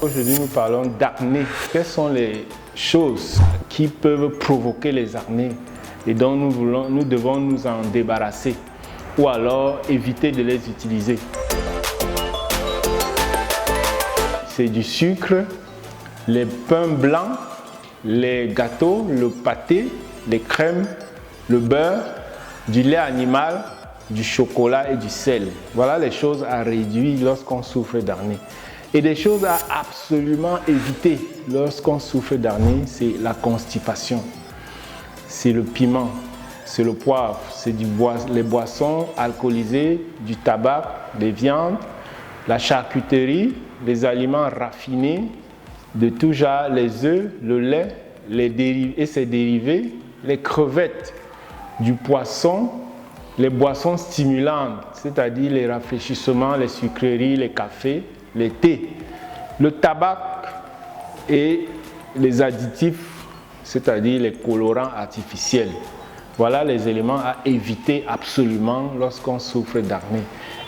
Aujourd'hui, nous parlons d'acné. Quelles sont les choses qui peuvent provoquer les acnés et dont nous devons nous en débarrasser ou alors éviter de les utiliser? C'est du sucre, les pains blancs, les gâteaux, le pâté, les crèmes, le beurre, du lait animal, du chocolat et du sel. Voilà les choses à réduire lorsqu'on souffre d'acné. Et des choses à absolument éviter lorsqu'on souffre d'acné, c'est la constipation, c'est le piment, c'est le poivre, c'est les boissons alcoolisées, du tabac, des viandes, la charcuterie, les aliments raffinés de tout genre, les œufs, le lait et ses dérivés, les crevettes, du poisson, les boissons stimulantes, c'est-à-dire les rafraîchissements, les sucreries, les cafés, les thés, le tabac et les additifs, c'est-à-dire les colorants artificiels. Voilà les éléments à éviter absolument lorsqu'on souffre d'acné.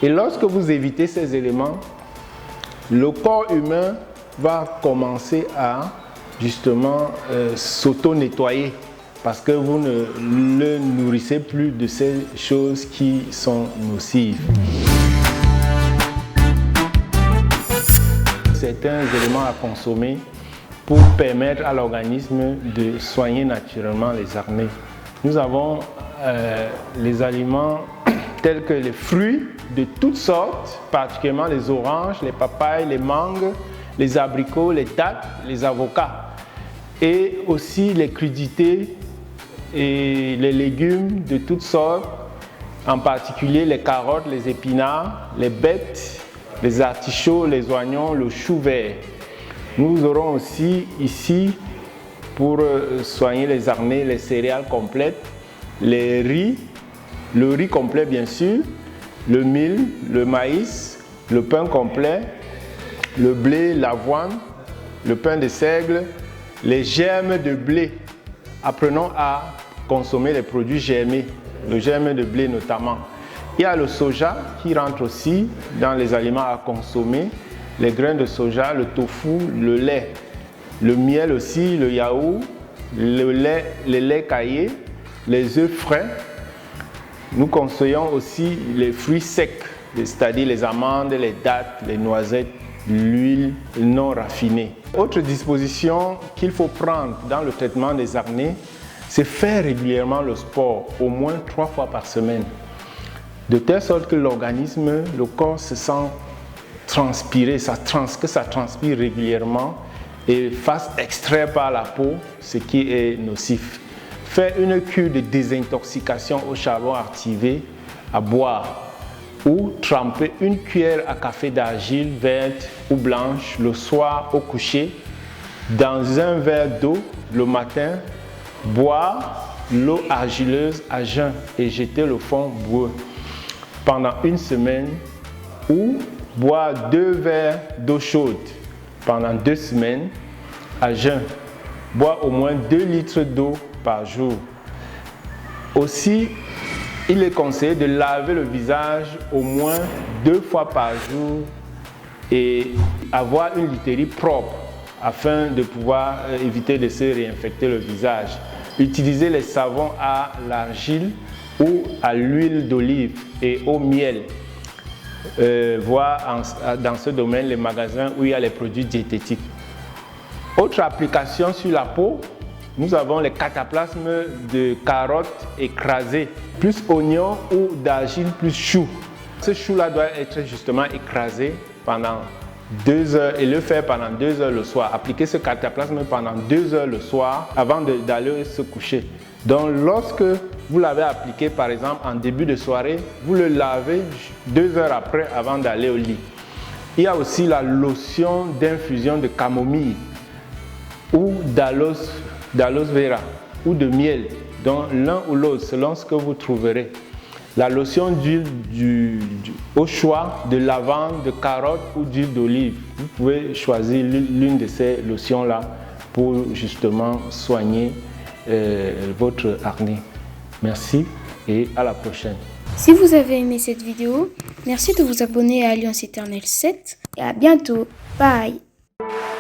Et lorsque vous évitez ces éléments, le corps humain va commencer à justement s'auto-nettoyer parce que vous ne le nourrissez plus de ces choses qui sont nocives. Certains éléments à consommer pour permettre à l'organisme de soigner naturellement les acnés. Nous avons les aliments tels que les fruits de toutes sortes, particulièrement les oranges, les papayes, les mangues, les abricots, les dattes, les avocats. Et aussi les crudités et les légumes de toutes sortes, en particulier les carottes, les épinards, les bêtes, les artichauts, les oignons, le chou vert. Nous aurons aussi ici, pour soigner les acnés, les céréales complètes, les riz, le riz complet bien sûr, le mil, le maïs, le pain complet, le blé, l'avoine, le pain de seigle, les germes de blé. Apprenons à consommer les produits germés, le germe de blé notamment. Il y a le soja qui rentre aussi dans les aliments à consommer, les grains de soja, le tofu, le lait, le miel aussi, le yaourt, les laits caillés, les œufs frais. Nous conseillons aussi les fruits secs, c'est-à-dire les amandes, les dattes, les noisettes, l'huile non raffinée. Autre disposition qu'il faut prendre dans le traitement des acnés, c'est faire régulièrement le sport, au moins 3 fois par semaine, de telle sorte que l'organisme, le corps se sent transpirer, que ça transpire régulièrement et fasse extraire par la peau ce qui est nocif. Faire une cure de désintoxication au charbon activé à boire ou tremper une cuillère à café d'argile verte ou blanche le soir au coucher dans un verre d'eau le matin, boire l'eau argileuse à jeun et jeter le fond boueux pendant 1 semaine ou boire 2 verres d'eau chaude pendant 2 semaines à jeun. Boire au moins 2 litres d'eau par jour. Aussi, il est conseillé de laver le visage au moins 2 fois par jour et avoir une literie propre afin de pouvoir éviter de se réinfecter le visage. Utiliser les savons à l'argile ou à l'huile d'olive et au miel. Voir dans ce domaine les magasins où il y a les produits diététiques. Autre application sur la peau, nous avons les cataplasmes de carottes écrasées, plus oignon ou d'argile plus chou. Ce chou-là doit être justement écrasé pendant 2 heures et le faire pendant 2 heures le soir. Appliquer ce cataplasme pendant 2 heures le soir avant d'aller se coucher. Donc lorsque vous l'avez appliqué par exemple en début de soirée, vous le lavez 2 heures après avant d'aller au lit. Il y a aussi la lotion d'infusion de camomille ou d'aloe vera ou de miel, donc l'un ou l'autre selon ce que vous trouverez. La lotion d'huile au choix de lavande, de carotte ou d'huile d'olive. Vous pouvez choisir l'une de ces lotions-là pour justement soigner votre acné. Merci et à la prochaine. Si vous avez aimé cette vidéo, merci de vous abonner à Alliance Éternelle 7 et à bientôt. Bye! Merci.